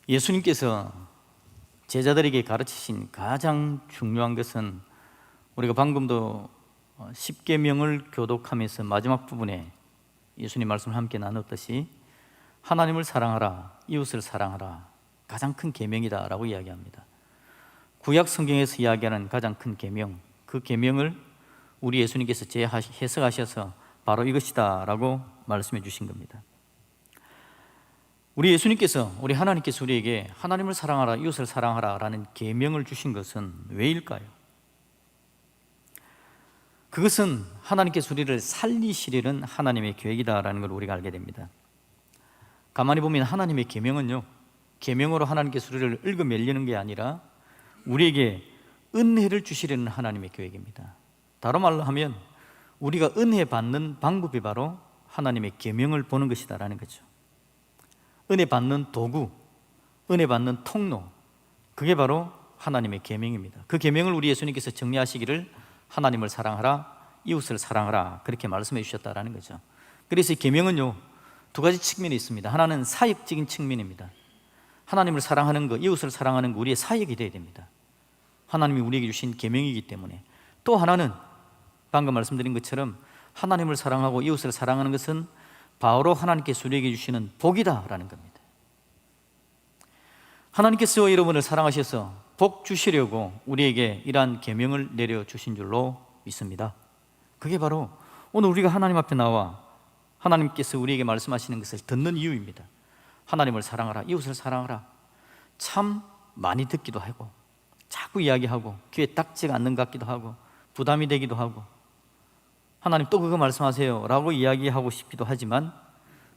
예수님께서 제자들에게 가르치신 가장 중요한 것은 우리가 방금도 십계명을 교독하면서 마지막 부분에 예수님 말씀을 함께 나눴듯이 하나님을 사랑하라, 이웃을 사랑하라, 가장 큰 계명이다 라고 이야기합니다. 구약 성경에서 이야기하는 가장 큰 계명, 그 계명을 우리 예수님께서 재해석하셔서 바로 이것이다 라고 말씀해 주신 겁니다. 우리 예수님께서, 우리 하나님께서 우리에게 하나님을 사랑하라, 이웃을 사랑하라 라는 계명을 주신 것은 왜일까요? 그것은 하나님께서 우리를 살리시려는 하나님의 계획이다라는 걸 우리가 알게 됩니다. 가만히 보면 하나님의 계명은요, 계명으로 하나님께서 우리를 얽어매려는 게 아니라 우리에게 은혜를 주시려는 하나님의 계획입니다. 다른 말로 하면 우리가 은혜 받는 방법이 바로 하나님의 계명을 보는 것이다라는 거죠. 은혜 받는 도구, 은혜 받는 통로, 그게 바로 하나님의 계명입니다. 그 계명을 우리 예수님께서 정리하시기를 하나님을 사랑하라, 이웃을 사랑하라, 그렇게 말씀해 주셨다라는 거죠. 그래서 이 계명은요, 두 가지 측면이 있습니다. 하나는 사역적인 측면입니다. 하나님을 사랑하는 것, 이웃을 사랑하는 것, 우리의 사역이 되어야 됩니다. 하나님이 우리에게 주신 계명이기 때문에. 또 하나는 방금 말씀드린 것처럼 하나님을 사랑하고 이웃을 사랑하는 것은 바로 하나님께서 우리에게 주시는 복이다라는 겁니다. 하나님께서 여러분을 사랑하셔서 복 주시려고 우리에게 이러한 계명을 내려주신 줄로 믿습니다. 그게 바로 오늘 우리가 하나님 앞에 나와 하나님께서 우리에게 말씀하시는 것을 듣는 이유입니다. 하나님을 사랑하라, 이웃을 사랑하라, 참 많이 듣기도 하고 자꾸 이야기하고 귀에 딱지가 않는 것 같기도 하고 부담이 되기도 하고, 하나님 또 그거 말씀하세요 라고 이야기하고 싶기도 하지만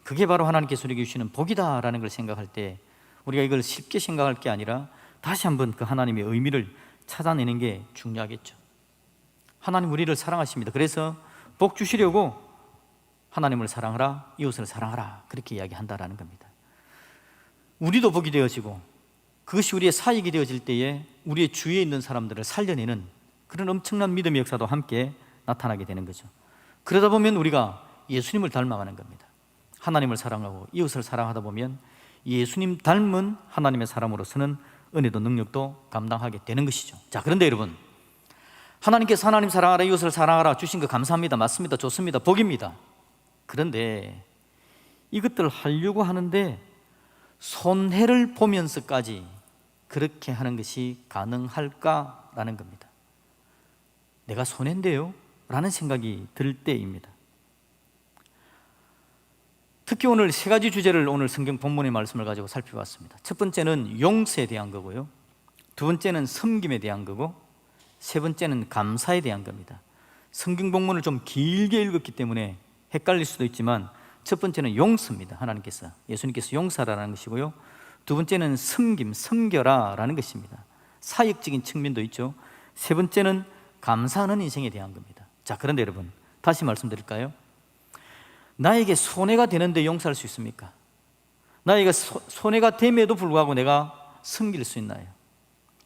그게 바로 하나님께서 우리에게 주시는 복이다라는 걸 생각할 때 우리가 이걸 쉽게 생각할 게 아니라 다시 한번 그 하나님의 의미를 찾아내는 게 중요하겠죠. 하나님 우리를 사랑하십니다. 그래서 복 주시려고 하나님을 사랑하라, 이웃을 사랑하라, 그렇게 이야기한다라는 겁니다. 우리도 복이 되어지고 그것이 우리의 사역이 되어질 때에 우리의 주위에 있는 사람들을 살려내는 그런 엄청난 믿음의 역사도 함께 나타나게 되는 거죠. 그러다 보면 우리가 예수님을 닮아가는 겁니다. 하나님을 사랑하고 이웃을 사랑하다 보면 예수님 닮은 하나님의 사람으로서는 은혜도 능력도 감당하게 되는 것이죠. 자, 그런데 여러분, 하나님께서 하나님 사랑하라, 이웃을 사랑하라 주신 거 감사합니다. 맞습니다. 좋습니다. 복입니다. 그런데 이것들을 하려고 하는데 손해를 보면서까지 그렇게 하는 것이 가능할까라는 겁니다. 내가 손해인데요? 라는 생각이 들 때입니다. 특히 오늘 세 가지 주제를 오늘 성경 본문의 말씀을 가지고 살펴봤습니다. 첫 번째는 용서에 대한 거고요, 두 번째는 섬김에 대한 거고, 세 번째는 감사에 대한 겁니다. 성경 본문을 좀 길게 읽었기 때문에 헷갈릴 수도 있지만 첫 번째는 용서입니다. 하나님께서, 예수님께서 용서하라는 것이고요, 두 번째는 섬김, 섬겨라라는 것입니다. 사역적인 측면도 있죠. 세 번째는 감사하는 인생에 대한 겁니다. 자, 그런데 여러분, 다시 말씀드릴까요? 나에게 손해가 되는데 용서할 수 있습니까? 나에게 손해가 됨에도 불구하고 내가 섬길 수 있나요?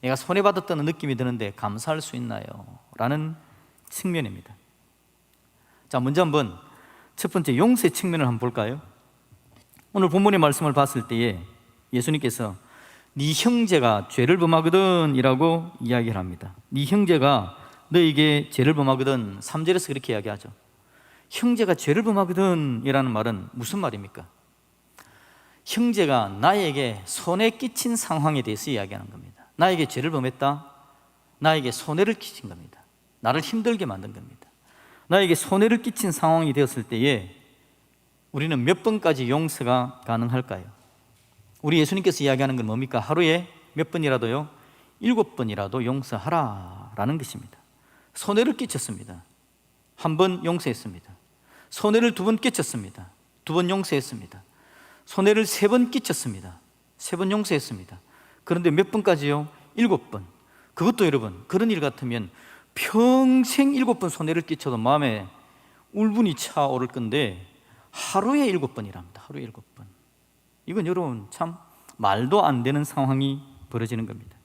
내가 손해받았다는 느낌이 드는데 감사할 수 있나요? 라는 측면입니다. 자, 먼저 한번 첫 번째 용서의 측면을 한번 볼까요? 오늘 본문의 말씀을 봤을 때에 예수님께서 네 형제가 죄를 범하거든 이라고 이야기를 합니다. 네 형제가 너에게 죄를 범하거든, 3절에서 그렇게 이야기하죠. 형제가 죄를 범하거든 이라는 말은 무슨 말입니까? 형제가 나에게 손해 끼친 상황에 대해서 이야기하는 겁니다. 나에게 죄를 범했다, 나에게 손해를 끼친 겁니다. 나를 힘들게 만든 겁니다. 나에게 손해를 끼친 상황이 되었을 때에 우리는 몇 번까지 용서가 가능할까요? 우리 예수님께서 이야기하는 건 뭡니까? 하루에 몇 번이라도요? 7번이라도 용서하라라는 것입니다. 손해를 끼쳤습니다. 한 번 용서했습니다. 손해를 2번 끼쳤습니다. 2번 용서했습니다. 손해를 3번 끼쳤습니다. 3번 용서했습니다. 그런데 몇 번까지요? 7번. 그것도 여러분, 그런 일 같으면 평생 7번 손해를 끼쳐도 마음에 울분이 차오를 건데 하루에 7번이랍니다. 하루에 7번. 이건 여러분 참 말도 안 되는 상황이 벌어지는 겁니다.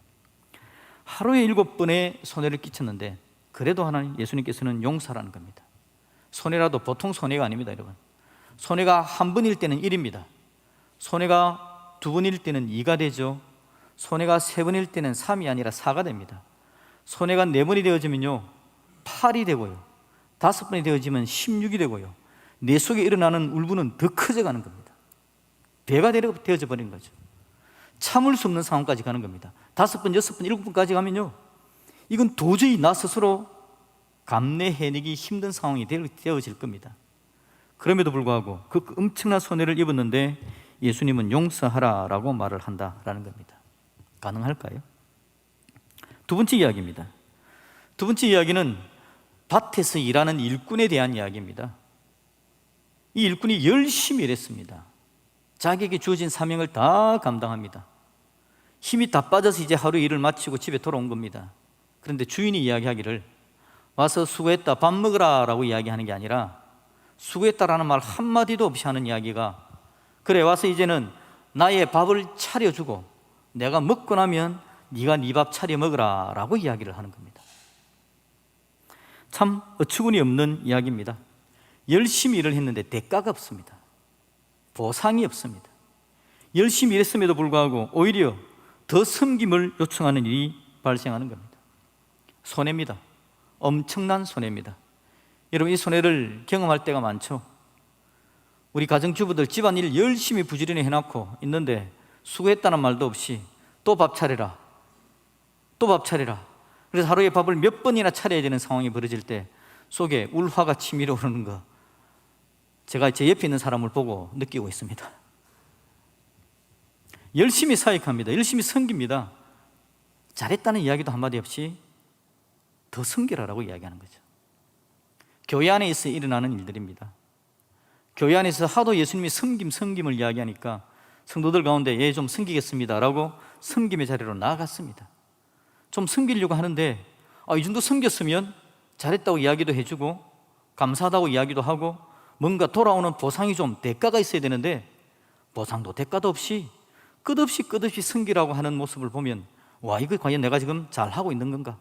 하루에 7번의 손해를 끼쳤는데 그래도 하나님, 예수님께서는 용서라는 겁니다. 손해라도 보통 손해가 아닙니다. 여러분, 손해가 한 번일 때는 1입니다. 손해가 두 번일 때는 2가 되죠. 손해가 세 번일 때는 3이 아니라 4가 됩니다. 손해가 네 번이 되어지면요 8이 되고요, 5번이 되어지면 16이 되고요, 내 속에 일어나는 울분은 더 커져가는 겁니다. 배가 되어져 버린 거죠. 참을 수 없는 상황까지 가는 겁니다. 5번, 6번, 7번까지 가면요 이건 도저히 나 스스로 감내해내기 힘든 상황이 되어질 겁니다. 그럼에도 불구하고 그 엄청난 손해를 입었는데 예수님은 용서하라라고 말을 한다라는 겁니다. 가능할까요? 두 번째 이야기입니다. 두 번째 이야기는 밭에서 일하는 일꾼에 대한 이야기입니다. 이 일꾼이 열심히 일했습니다. 자기에게 주어진 사명을 다 감당합니다. 힘이 다 빠져서 이제 하루 일을 마치고 집에 돌아온 겁니다. 그런데 주인이 이야기하기를 와서 수고했다, 밥 먹으라 라고 이야기하는 게 아니라 수고했다라는 말 한마디도 없이 하는 이야기가, 그래 와서 이제는 나의 밥을 차려주고 내가 먹고 나면 네가 네 밥 차려 먹으라 라고 이야기를 하는 겁니다. 참 어처구니 없는 이야기입니다. 열심히 일을 했는데 대가가 없습니다. 보상이 없습니다. 열심히 일했음에도 불구하고 오히려 더 섬김을 요청하는 일이 발생하는 겁니다. 손해입니다. 엄청난 손해입니다. 여러분, 이 손해를 경험할 때가 많죠. 우리 가정주부들 집안일 열심히 부지런히 해놓고 있는데 수고했다는 말도 없이 또 밥 차려라, 또 밥 차려라. 그래서 하루에 밥을 몇 번이나 차려야 되는 상황이 벌어질 때 속에 울화가 치밀어 오르는 거, 제가 제 옆에 있는 사람을 보고 느끼고 있습니다. 열심히 사역합니다. 열심히 섬깁니다. 잘했다는 이야기도 한마디 없이 더 섬기라라고 이야기하는 거죠. 교회 안에서 일어나는 일들입니다. 교회 안에서 하도 예수님이 섬김을 이야기하니까 성도들 가운데 좀 섬기겠습니다 라고 섬김의 자리로 나아갔습니다. 좀 섬기려고 하는데 이 정도 섬겼으면 잘했다고 이야기도 해주고 감사하다고 이야기도 하고 뭔가 돌아오는 보상이 좀 대가가 있어야 되는데 보상도 대가도 없이 끝없이 섬기라고 하는 모습을 보면 와, 이거 과연 내가 지금 잘하고 있는 건가?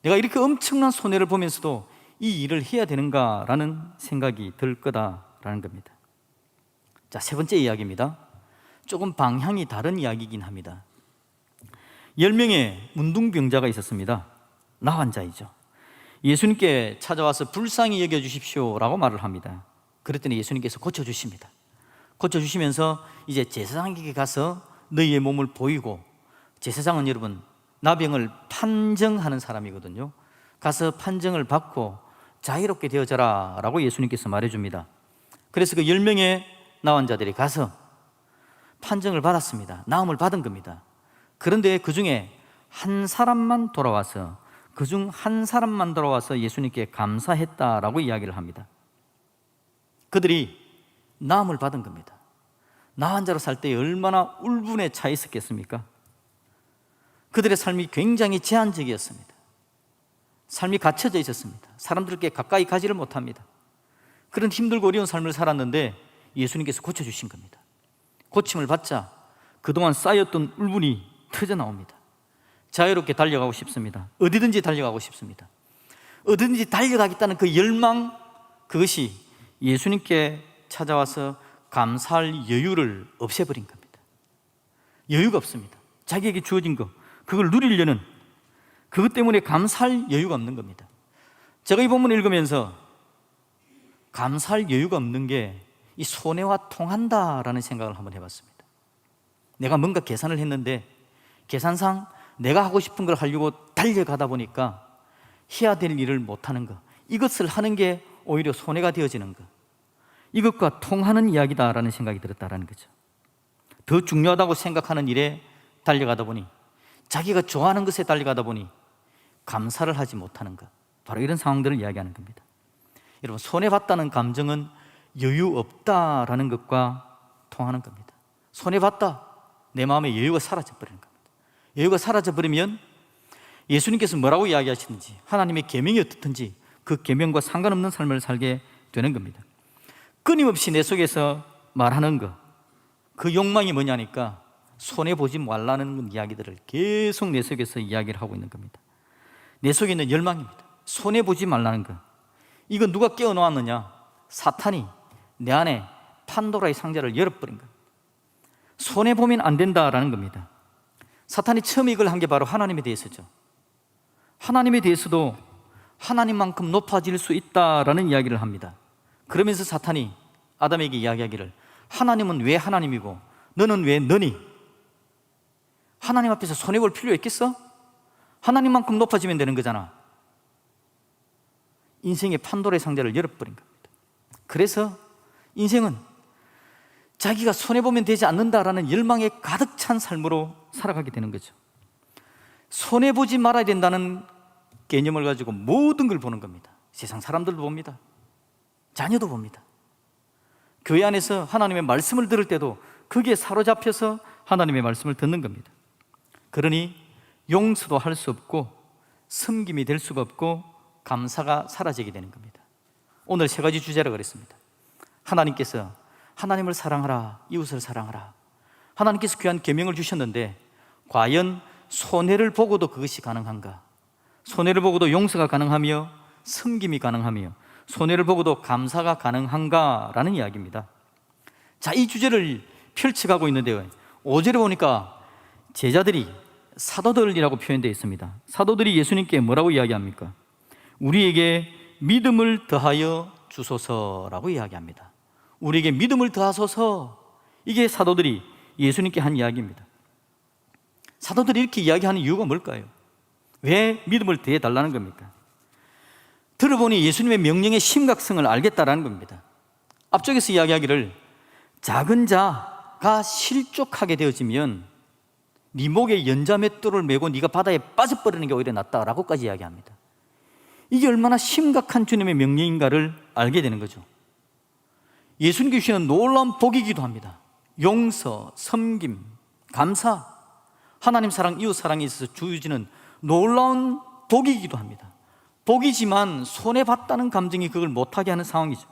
내가 이렇게 엄청난 손해를 보면서도 이 일을 해야 되는가라는 생각이 들 거다라는 겁니다. 자, 세 번째 이야기입니다. 조금 방향이 다른 이야기이긴 합니다. 10명의 문둥병자가 있었습니다. 나환자이죠. 예수님께 찾아와서 불쌍히 여겨주십시오 라고 말을 합니다. 그랬더니 예수님께서 고쳐주십니다. 고쳐주시면서 이제 제사장에게 가서 너희의 몸을 보이고, 제사장은 여러분 나병을 판정하는 사람이거든요. 가서 판정을 받고 자유롭게 되어져라 라고 예수님께서 말해줍니다. 그래서 그 10명의 나환자들이 가서 판정을 받았습니다. 나음을 받은 겁니다. 그런데 그 중에 한 사람만 돌아와서 예수님께 감사했다라고 이야기를 합니다. 그들이 나음을 받은 겁니다. 나환자로 살 때 얼마나 울분에 차 있었겠습니까? 그들의 삶이 굉장히 제한적이었습니다. 삶이 갇혀져 있었습니다. 사람들께 가까이 가지를 못합니다. 그런 힘들고 어려운 삶을 살았는데 예수님께서 고쳐주신 겁니다. 고침을 받자 그동안 쌓였던 울분이 터져 나옵니다. 자유롭게 달려가고 싶습니다. 어디든지 달려가고 싶습니다. 어디든지 달려가겠다는 그 열망, 그것이 예수님께 찾아와서 감사할 여유를 없애버린 겁니다. 여유가 없습니다. 자기에게 주어진 거, 그걸 누리려는, 그것 때문에 감사할 여유가 없는 겁니다. 제가 이 본문을 읽으면서 감사할 여유가 없는 게 이 손해와 통한다라는 생각을 한번 해봤습니다. 내가 뭔가 계산을 했는데 계산상 내가 하고 싶은 걸 하려고 달려가다 보니까 해야 될 일을 못하는 것, 이것을 하는 게 오히려 손해가 되어지는 것, 이것과 통하는 이야기다라는 생각이 들었다라는 거죠. 더 중요하다고 생각하는 일에 달려가다 보니, 자기가 좋아하는 것에 달려가다 보니 감사를 하지 못하는 것, 바로 이런 상황들을 이야기하는 겁니다. 여러분, 손해봤다는 감정은 여유 없다라는 것과 통하는 겁니다. 손해봤다, 내 마음에 여유가 사라져버리는 겁니다. 여유가 사라져버리면 예수님께서 뭐라고 이야기하시는지, 하나님의 계명이 어떻든지 그 계명과 상관없는 삶을 살게 되는 겁니다. 끊임없이 내 속에서 말하는 것, 그 욕망이 뭐냐니까 손해보지 말라는 이야기들을 계속 내 속에서 이야기를 하고 있는 겁니다. 내 속에 있는 열망입니다. 손해보지 말라는 것, 이건 누가 깨어놓았느냐? 사탄이 내 안에 판도라의 상자를 열어버린 것. 손해보면 안 된다라는 겁니다. 사탄이 처음 이걸 한 게 바로 하나님에 대해서죠. 하나님에 대해서도 하나님만큼 높아질 수 있다라는 이야기를 합니다. 그러면서 사탄이 아담에게 이야기하기를, 하나님은 왜 하나님이고 너는 왜 너니? 하나님 앞에서 손해볼 필요 있겠어? 하나님만큼 높아지면 되는 거잖아. 인생의 판도라의 상자를 열어버린 겁니다. 그래서 인생은 자기가 손해보면 되지 않는다라는 열망에 가득 찬 삶으로 살아가게 되는 거죠. 손해보지 말아야 된다는 개념을 가지고 모든 걸 보는 겁니다. 세상 사람들도 봅니다. 자녀도 봅니다. 교회 안에서 하나님의 말씀을 들을 때도 거기에 사로잡혀서 하나님의 말씀을 듣는 겁니다. 그러니 용서도 할 수 없고 섬김이 될 수가 없고 감사가 사라지게 되는 겁니다. 오늘 세 가지 주제라 그랬습니다. 하나님께서 하나님을 사랑하라, 이웃을 사랑하라. 하나님께서 귀한 계명을 주셨는데 과연 손해를 보고도 그것이 가능한가? 손해를 보고도 용서가 가능하며 섬김이 가능하며 손해를 보고도 감사가 가능한가라는 이야기입니다. 자, 이 주제를 펼쳐가고 있는데요, 5절에 보니까 제자들이 사도들이라고 표현되어 있습니다. 사도들이 예수님께 뭐라고 이야기합니까? 우리에게 믿음을 더하여 주소서라고 이야기합니다. 우리에게 믿음을 더하소서, 이게 사도들이 예수님께 한 이야기입니다. 사도들이 이렇게 이야기하는 이유가 뭘까요? 왜 믿음을 더해달라는 겁니까? 들어보니 예수님의 명령의 심각성을 알겠다라는 겁니다. 앞쪽에서 이야기하기를, 작은 자가 실족하게 되어지면 네 목에 연자맷돌을 메고 네가 바다에 빠져버리는 게 오히려 낫다라고까지 이야기합니다. 이게 얼마나 심각한 주님의 명령인가를 알게 되는 거죠. 예수님께 주시는 놀라운 복이기도 합니다. 용서, 섬김, 감사, 하나님 사랑, 이웃 사랑에 있어서 주어지는 놀라운 복이기도 합니다. 복이지만 손해봤다는 감정이 그걸 못하게 하는 상황이죠.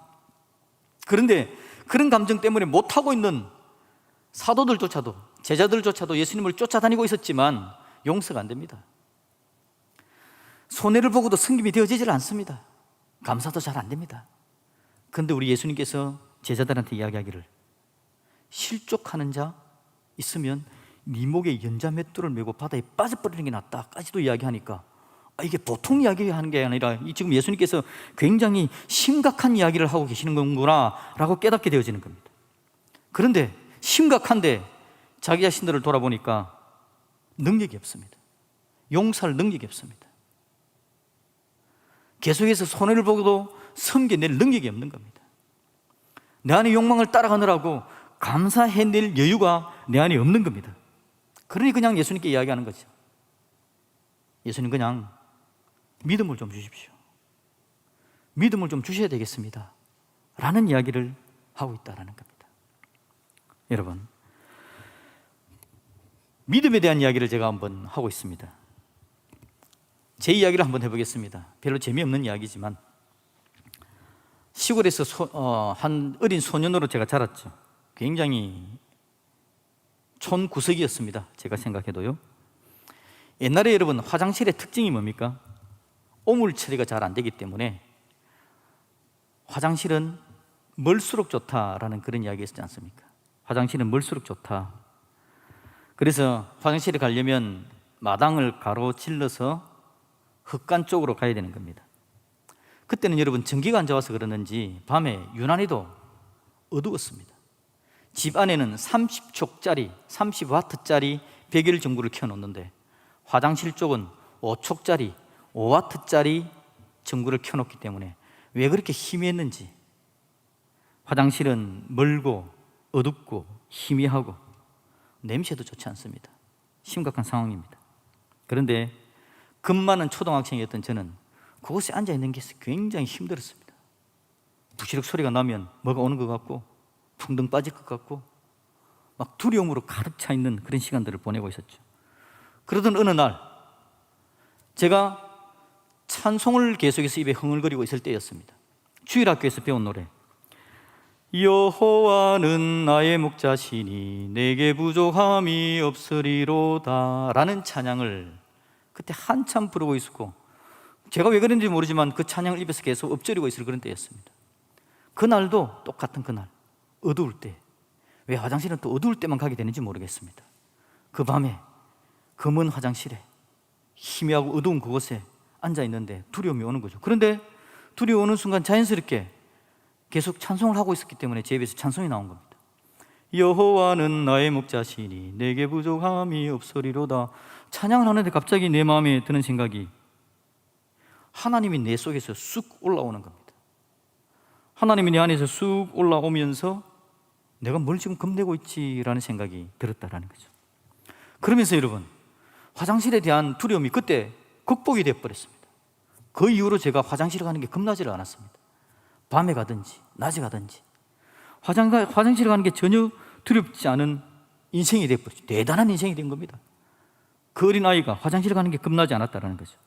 그런데 그런 감정 때문에 못하고 있는 사도들조차도, 제자들조차도 예수님을 쫓아다니고 있었지만 용서가 안 됩니다. 손해를 보고도 섬김이 되어지질 않습니다. 감사도 잘 안 됩니다. 그런데 우리 예수님께서 제자들한테 이야기하기를, 실족하는 자 있으면 네 목에 연자맷돌을 메고 바다에 빠져버리는 게 낫다까지도 이야기하니까, 이게 보통 이야기하는 게 아니라 지금 예수님께서 굉장히 심각한 이야기를 하고 계시는 건구나 라고 깨닫게 되어지는 겁니다. 그런데 심각한데 자기 자신들을 돌아보니까 능력이 없습니다. 용서할 능력이 없습니다. 계속해서 손해를 보고도 섬겨낼 능력이 없는 겁니다. 내 안의 욕망을 따라가느라고 감사해낼 여유가 내 안에 없는 겁니다. 그러니 그냥 예수님께 이야기하는 거죠. 예수님, 그냥 믿음을 좀 주십시오. 믿음을 좀 주셔야 되겠습니다 라는 이야기를 하고 있다는 겁니다. 여러분, 믿음에 대한 이야기를 제가 한번 하고 있습니다. 제 이야기를 한번 해보겠습니다. 별로 재미없는 이야기지만, 시골에서 한 어린 소년으로 제가 자랐죠. 굉장히 촌구석이었습니다. 제가 생각해도요. 옛날에 여러분, 화장실의 특징이 뭡니까? 오물 처리가 잘 안 되기 때문에 화장실은 멀수록 좋다라는 그런 이야기 있지 않습니까? 화장실은 멀수록 좋다. 그래서 화장실에 가려면 마당을 가로질러서 흙간 쪽으로 가야 되는 겁니다. 그때는 여러분, 전기가 안 좋아서 그러는지 밤에 유난히도 어두웠습니다. 집 안에는 30촉짜리, 30와트짜리 배기를 전구를 켜놓는데 화장실 쪽은 5촉짜리, 5와트짜리 전구를 켜놓기 때문에 왜 그렇게 희미했는지, 화장실은 멀고 어둡고 희미하고 냄새도 좋지 않습니다. 심각한 상황입니다. 그런데 급 많은 초등학생이었던 저는 그곳에 앉아있는 게 굉장히 힘들었습니다. 부시럭 소리가 나면 뭐가 오는 것 같고 풍덩 빠질 것 같고 막 두려움으로 가득 차 있는 그런 시간들을 보내고 있었죠. 그러던 어느 날 제가 찬송을 계속해서 입에 흥얼거리고 있을 때였습니다. 주일학교에서 배운 노래, 여호와는 나의 목자시니 내게 부족함이 없으리로다 라는 찬양을 그때 한참 부르고 있었고, 제가 왜 그런지 모르지만 그 찬양을 입에서 계속 엎드리고 있을 그런 때였습니다. 그날도 똑같은 그날, 어두울 때 왜 화장실은 또 어두울 때만 가게 되는지 모르겠습니다. 그 밤에 검은 화장실에 희미하고 어두운 그곳에 앉아 있는데 두려움이 오는 거죠. 그런데 두려움이 오는 순간 자연스럽게 계속 찬송을 하고 있었기 때문에 제 입에서 찬송이 나온 겁니다. 여호와는 나의 목자시니 내게 부족함이 없으리로다. 찬양을 하는데 갑자기 내 마음에 드는 생각이 하나님이 내 속에서 쑥 올라오는 겁니다. 하나님이 내 안에서 쑥 올라오면서 내가 뭘 지금 겁내고 있지라는 생각이 들었다라는 거죠. 그러면서 여러분, 화장실에 대한 두려움이 그때 극복이 되어버렸습니다. 그 이후로 제가 화장실에 가는 게 겁나지를 않았습니다. 밤에 가든지 낮에 가든지 화장실에 가는 게 전혀 두렵지 않은 인생이 되어버렸죠. 대단한 인생이 된 겁니다. 그 어린아이가 화장실에 가는 게 겁나지 않았다는 거죠.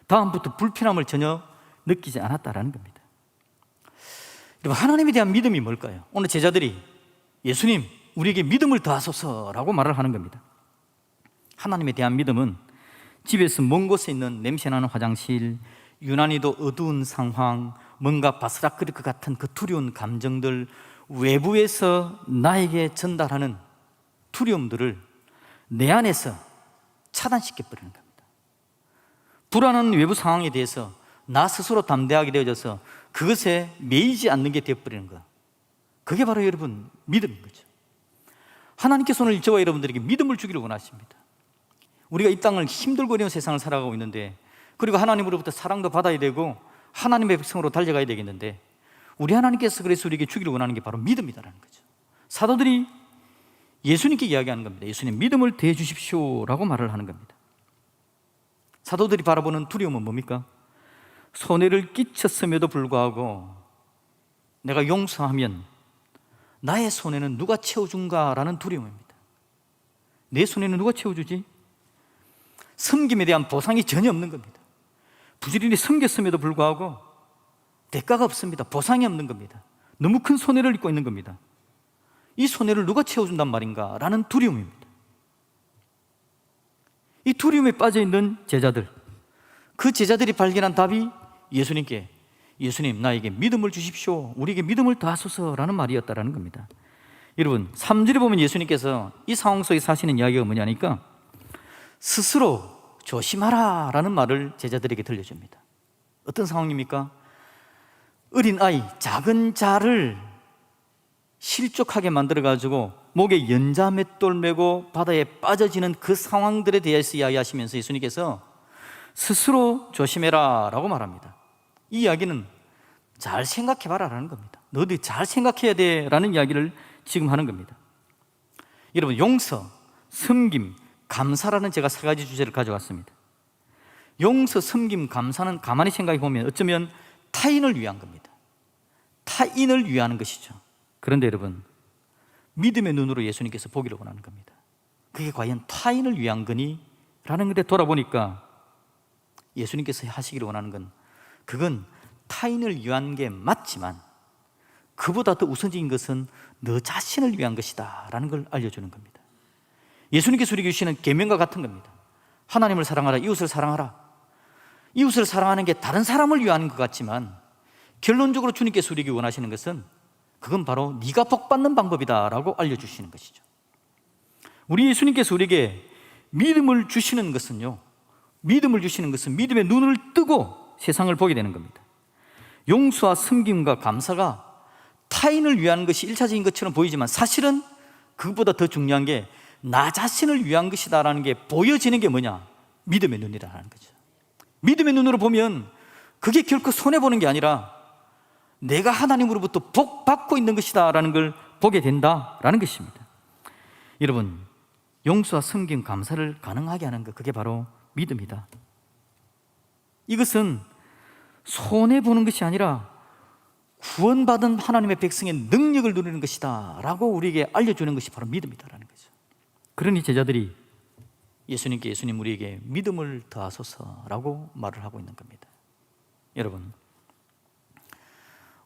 다음부터 불편함을 전혀 느끼지 않았다는 겁니다. 여러분, 하나님에 대한 믿음이 뭘까요? 오늘 제자들이 예수님, 우리에게 믿음을 더하소서라고 말을 하는 겁니다. 하나님에 대한 믿음은 집에서 먼 곳에 있는 냄새나는 화장실, 유난히도 어두운 상황, 뭔가 바스락거릴 것 같은 그 두려운 감정들, 외부에서 나에게 전달하는 두려움들을 내 안에서 차단시켜버리는 겁니다. 불안한 외부 상황에 대해서 나 스스로 담대하게 되어져서 그것에 매이지 않는 게 되어버리는 것, 그게 바로 여러분 믿음인 거죠. 하나님께서 오늘 저와 여러분들에게 믿음을 주기를 원하십니다. 우리가 이 땅을 힘들고 어려운 세상을 살아가고 있는데, 그리고 하나님으로부터 사랑도 받아야 되고 하나님의 백성으로 달려가야 되겠는데, 우리 하나님께서 그래서 우리에게 주기를 원하는 게 바로 믿음이다라는 거죠. 사도들이 예수님께 이야기하는 겁니다. 예수님, 믿음을 더해 주십시오라고 말을 하는 겁니다. 사도들이 바라보는 두려움은 뭡니까? 손해를 끼쳤음에도 불구하고 내가 용서하면 나의 손해는 누가 채워준가라는 두려움입니다. 내 손해는 누가 채워주지? 섬김에 대한 보상이 전혀 없는 겁니다. 부지런히 섬겼음에도 불구하고 대가가 없습니다. 보상이 없는 겁니다. 너무 큰 손해를 입고 있는 겁니다. 이 손해를 누가 채워준단 말인가 라는 두려움입니다. 이 두려움에 빠져있는 제자들, 그 제자들이 발견한 답이 예수님께, 예수님, 나에게 믿음을 주십시오, 우리에게 믿음을 더하소서라는 말이었다라는 겁니다. 여러분, 3절에 보면 예수님께서 이 상황 속에 사시는 이야기가 뭐냐니까 스스로 조심하라 라는 말을 제자들에게 들려줍니다. 어떤 상황입니까? 어린아이, 작은 자를 실족하게 만들어가지고 목에 연자맷돌 메고 바다에 빠져지는 그 상황들에 대해서 이야기하시면서 예수님께서 스스로 조심해라 라고 말합니다. 이 이야기는 잘 생각해봐라 라는 겁니다. 너도 잘 생각해야 돼 라는 이야기를 지금 하는 겁니다. 여러분, 용서, 섬김, 감사라는 제가 3가지 주제를 가져왔습니다. 용서, 섬김, 감사는 가만히 생각해 보면 어쩌면 타인을 위한 겁니다. 타인을 위하는 것이죠. 그런데 여러분, 믿음의 눈으로 예수님께서 보기를 원하는 겁니다. 그게 과연 타인을 위한 거니? 라는 건데 돌아보니까 예수님께서 하시기를 원하는 건, 그건 타인을 위한 게 맞지만 그보다 더 우선적인 것은 너 자신을 위한 것이다 라는 걸 알려주는 겁니다. 예수님께서 우리에게 주시는 계명과 같은 겁니다. 하나님을 사랑하라, 이웃을 사랑하라. 이웃을 사랑하는 게 다른 사람을 위한 것 같지만 결론적으로 주님께서 우리에게 원하시는 것은 그건 바로 네가 복받는 방법이다 라고 알려주시는 것이죠. 우리 예수님께서 우리에게 믿음을 주시는 것은요, 믿음을 주시는 것은 믿음의 눈을 뜨고 세상을 보게 되는 겁니다. 용서와 섬김과 감사가 타인을 위한 것이 1차적인 것처럼 보이지만 사실은 그것보다 더 중요한 게 나 자신을 위한 것이다라는 게 보여지는 게 뭐냐? 믿음의 눈이라는 거죠. 믿음의 눈으로 보면 그게 결코 손해보는 게 아니라 내가 하나님으로부터 복 받고 있는 것이다라는 걸 보게 된다라는 것입니다. 여러분, 용서와 섬김, 감사를 가능하게 하는 것, 그게 바로 믿음이다. 이것은 손해보는 것이 아니라 구원받은 하나님의 백성의 능력을 누리는 것이다 라고 우리에게 알려주는 것이 바로 믿음이다라는 거죠. 그러니 제자들이 예수님께, 예수님, 우리에게 믿음을 더하소서라고 말을 하고 있는 겁니다. 여러분,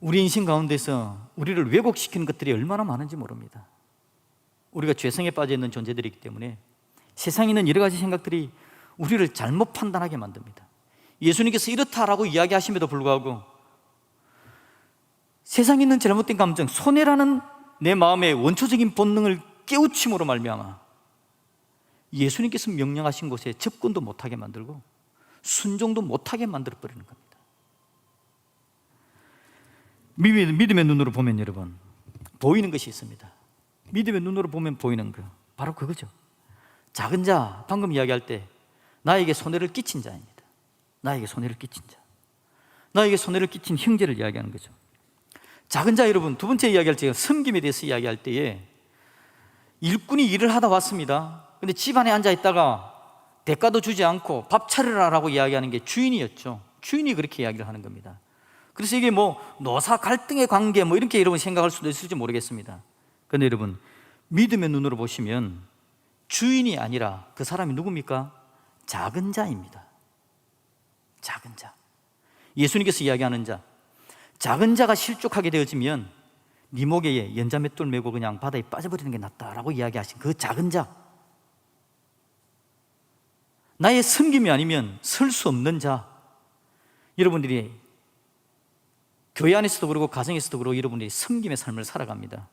우리 인생 가운데서 우리를 왜곡시키는 것들이 얼마나 많은지 모릅니다. 우리가 죄성에 빠져 있는 존재들이기 때문에 세상에 있는 여러 가지 생각들이 우리를 잘못 판단하게 만듭니다. 예수님께서 이렇다라고 이야기하심에도 불구하고 세상에 있는 잘못된 감정, 손해라는 내 마음의 원초적인 본능을 깨우침으로 말미암아 예수님께서 명령하신 곳에 접근도 못하게 만들고 순종도 못하게 만들어버리는 겁니다. 믿음의 눈으로 보면 여러분 보이는 것이 있습니다. 믿음의 눈으로 보면 보이는 거 바로 그거죠. 작은 자, 방금 이야기할 때 나에게 손해를 끼친 자입니다. 나에게 손해를 끼친 자, 나에게 손해를 끼친 형제를 이야기하는 거죠. 작은 자 여러분, 두 번째 이야기할 때 섬김에 대해서 이야기할 때에 일꾼이 일을 하다 왔습니다. 근데 집안에 앉아 있다가 대가도 주지 않고 밥 차리라라고 이야기하는 게 주인이었죠. 주인이 그렇게 이야기를 하는 겁니다. 그래서 이게 뭐 노사 갈등의 관계 뭐 이렇게 여러분 생각할 수도 있을지 모르겠습니다. 그런데 여러분 믿음의 눈으로 보시면 주인이 아니라 그 사람이 누굽니까? 작은 자입니다. 작은 자. 예수님께서 이야기하는 자, 작은 자가 실족하게 되어지면 네 목에 연자맷돌 메고 그냥 바다에 빠져버리는 게 낫다라고 이야기하신 그 작은 자, 나의 섬김이 아니면 설 수 없는 자. 여러분들이 교회 안에서도 그러고 가정에서도 그러고 여러분들이 섬김의 삶을 살아갑니다.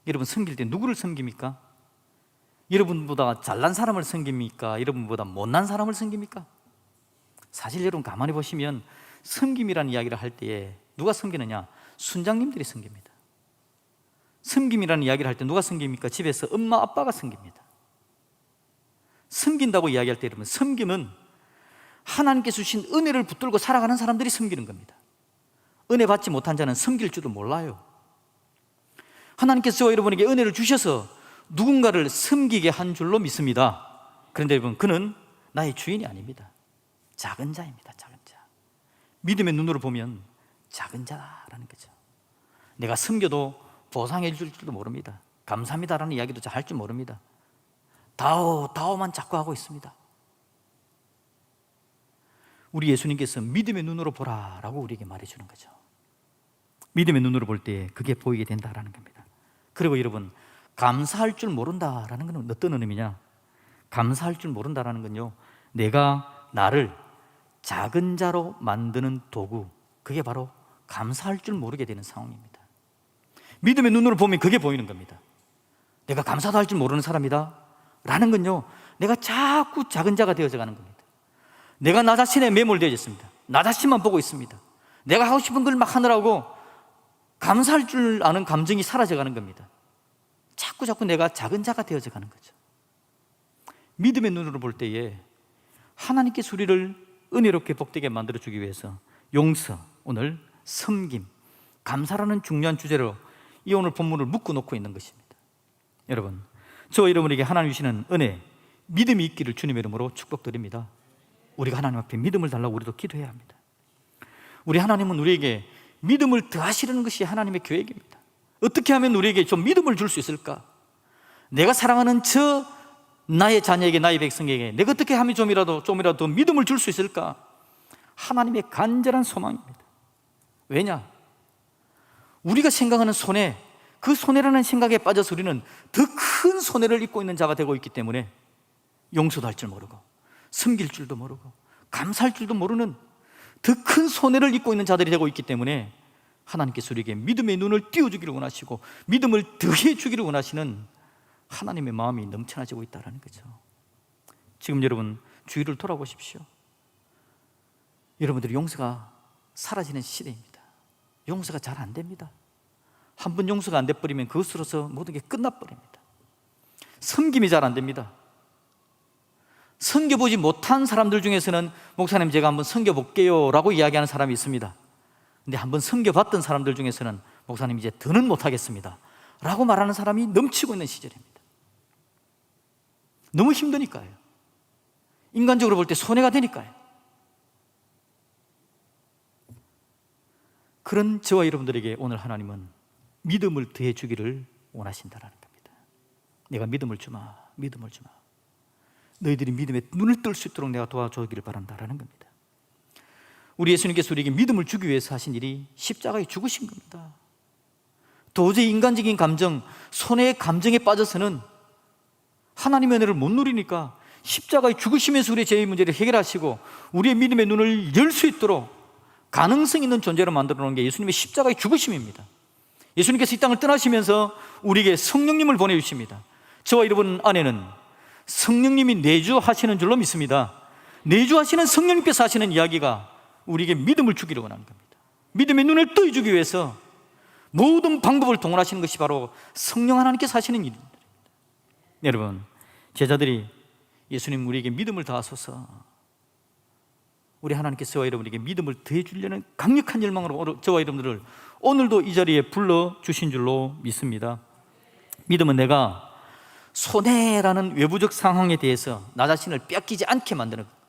여러분 섬길 때 누구를 섬깁니까? 여러분보다 잘난 사람을 섬깁니까? 여러분보다 못난 사람을 섬깁니까? 사실 여러분 가만히 보시면 섬김이라는 이야기를 할 때에 누가 섬기느냐? 순장님들이 섬깁니다. 섬김이라는 이야기를 할 때 누가 섬깁니까? 집에서 엄마 아빠가 섬깁니다. 섬긴다고 이야기할 때 여러분 섬김은 하나님께서 주신 은혜를 붙들고 살아가는 사람들이 섬기는 겁니다. 은혜 받지 못한 자는 섬길 줄도 몰라요. 하나님께서 여러분에게 은혜를 주셔서 누군가를 섬기게 한 줄로 믿습니다. 그런데 여러분 그는 나의 주인이 아닙니다. 작은 자입니다. 작은 자. 믿음의 눈으로 보면 작은 자라는 거죠. 내가 섬겨도 보상해 줄 줄도 모릅니다. 감사합니다라는 이야기도 잘 할 줄 모릅니다. 다오만 자꾸 하고 있습니다. 우리 예수님께서 믿음의 눈으로 보라라고 우리에게 말해주는 거죠. 믿음의 눈으로 볼 때 그게 보이게 된다라는 겁니다. 그리고 여러분 감사할 줄 모른다라는 건 어떤 의미냐? 감사할 줄 모른다라는 건요, 내가 나를 작은 자로 만드는 도구, 그게 바로 감사할 줄 모르게 되는 상황입니다. 믿음의 눈으로 보면 그게 보이는 겁니다. 내가 감사도 할 줄 모르는 사람이다 라는 건요, 내가 자꾸 작은 자가 되어져 가는 겁니다. 내가 나 자신에 매몰되어졌습니다. 나 자신만 보고 있습니다. 내가 하고 싶은 걸 막 하느라고 감사할 줄 아는 감정이 사라져 가는 겁니다. 자꾸 내가 작은 자가 되어져 가는 거죠. 믿음의 눈으로 볼 때에 하나님께서 우리를 은혜롭게 복되게 만들어주기 위해서 용서, 오늘 섬김, 감사라는 중요한 주제로 이 오늘 본문을 묶어놓고 있는 것입니다. 여러분, 저와 여러분에게 하나님 주시는 은혜, 믿음이 있기를 주님의 이름으로 축복드립니다. 우리가 하나님 앞에 믿음을 달라고 우리도 기도해야 합니다. 우리 하나님은 우리에게 믿음을 더하시려는 것이 하나님의 계획입니다. 어떻게 하면 우리에게 좀 믿음을 줄 수 있을까? 내가 사랑하는 나의 자녀에게, 나의 백성에게 내가 어떻게 하면 좀이라도 더 믿음을 줄 수 있을까? 하나님의 간절한 소망입니다. 왜냐? 우리가 생각하는 손해, 그 손해라는 생각에 빠져서 우리는 더 큰 손해를 입고 있는 자가 되고 있기 때문에 용서도 할 줄 모르고 섬길 줄도 모르고 감사할 줄도 모르는 더 큰 손해를 입고 있는 자들이 되고 있기 때문에 하나님께서 우리에게 믿음의 눈을 띄워주기를 원하시고 믿음을 더해 주기를 원하시는 하나님의 마음이 넘쳐나지고 있다는 거죠. 지금 여러분 주위를 돌아보십시오. 여러분들이 용서가 사라지는 시대입니다. 용서가 잘 안 됩니다. 한 번 용서가 안 돼버리면 그것으로서 모든 게 끝나버립니다. 섬김이 잘 안 됩니다. 섬겨보지 못한 사람들 중에서는 목사님 제가 한번 섬겨볼게요 라고 이야기하는 사람이 있습니다. 근데 한번 섬겨봤던 사람들 중에서는 목사님 이제 더는 못하겠습니다 라고 말하는 사람이 넘치고 있는 시절입니다. 너무 힘드니까요. 인간적으로 볼 때 손해가 되니까요. 그런 저와 여러분들에게 오늘 하나님은 믿음을 더해 주기를 원하신다는 겁니다. 내가 믿음을 주마, 믿음을 주마. 너희들이 믿음에 눈을 뜰 수 있도록 내가 도와주기를 바란다라는 겁니다. 우리 예수님께서 우리에게 믿음을 주기 위해서 하신 일이 십자가에 죽으신 겁니다. 도저히 인간적인 감정, 손해의 감정에 빠져서는 하나님의 은혜를 못 누리니까 십자가에 죽으시면서 우리의 죄의 문제를 해결하시고 우리의 믿음의 눈을 열 수 있도록 가능성 있는 존재로 만들어 놓은 게 예수님의 십자가의 죽으심입니다. 예수님께서 이 땅을 떠나시면서 우리에게 성령님을 보내주십니다. 저와 여러분 안에는 성령님이 내주하시는 줄로 믿습니다. 내주하시는 성령님께서 하시는 이야기가 우리에게 믿음을 주기를 원하는 겁니다. 믿음의 눈을 떠주기 위해서 모든 방법을 동원하시는 것이 바로 성령 하나님께서 하시는 일입니다. 여러분, 제자들이 예수님 우리에게 믿음을 더하소서, 우리 하나님께서 저와 여러분에게 믿음을 더해주려는 강력한 열망으로 저와 여러분들을 오늘도 이 자리에 불러주신 줄로 믿습니다. 믿음은 내가 손해라는 외부적 상황에 대해서 나 자신을 뺏기지 않게 만드는 겁니다.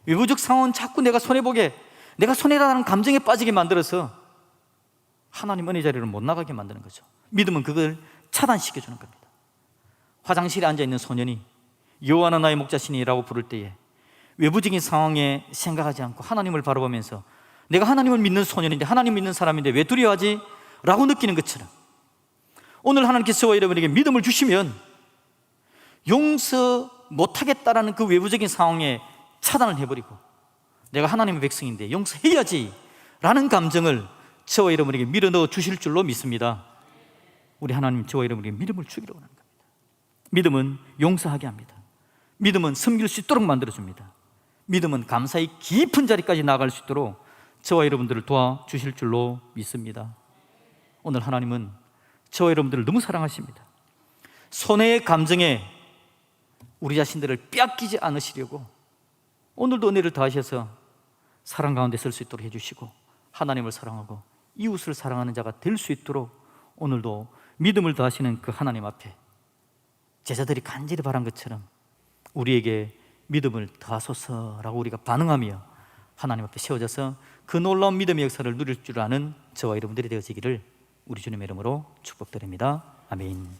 외부적 상황은 자꾸 내가 손해보게, 내가 손해라는 감정에 빠지게 만들어서 하나님 은혜 자리를 못 나가게 만드는 거죠. 믿음은 그걸 차단시켜주는 겁니다. 화장실에 앉아있는 소년이 여호와는 나의 목자시니라고 부를 때에 외부적인 상황에 생각하지 않고 하나님을 바라보면서 내가 하나님을 믿는 소년인데, 하나님 믿는 사람인데 왜 두려워하지? 라고 느끼는 것처럼 오늘 하나님께서 저와 여러분에게 믿음을 주시면 용서 못하겠다라는 그 외부적인 상황에 차단을 해버리고 내가 하나님의 백성인데 용서해야지 라는 감정을 저와 여러분에게 밀어넣어 주실 줄로 믿습니다. 우리 하나님 저와 여러분에게 믿음을 주기로 원하는 겁니다. 믿음은 용서하게 합니다. 믿음은 섬길 수 있도록 만들어줍니다. 믿음은 감사의 깊은 자리까지 나아갈 수 있도록 저와 여러분들을 도와주실 줄로 믿습니다. 오늘 하나님은 저와 여러분들을 너무 사랑하십니다. 손해의 감정에 우리 자신들을 빼앗기지 않으시려고 오늘도 은혜를 더하셔서 사랑 가운데 설 수 있도록 해주시고 하나님을 사랑하고 이웃을 사랑하는 자가 될 수 있도록 오늘도 믿음을 더하시는 그 하나님 앞에 제자들이 간절히 바란 것처럼 우리에게 믿음을 더하소서라고 우리가 반응하며 하나님 앞에 세워져서 그 놀라운 믿음의 역사를 누릴 줄 아는 저와 여러분들이 되어지기를 우리 주님의 이름으로 축복드립니다. 아멘.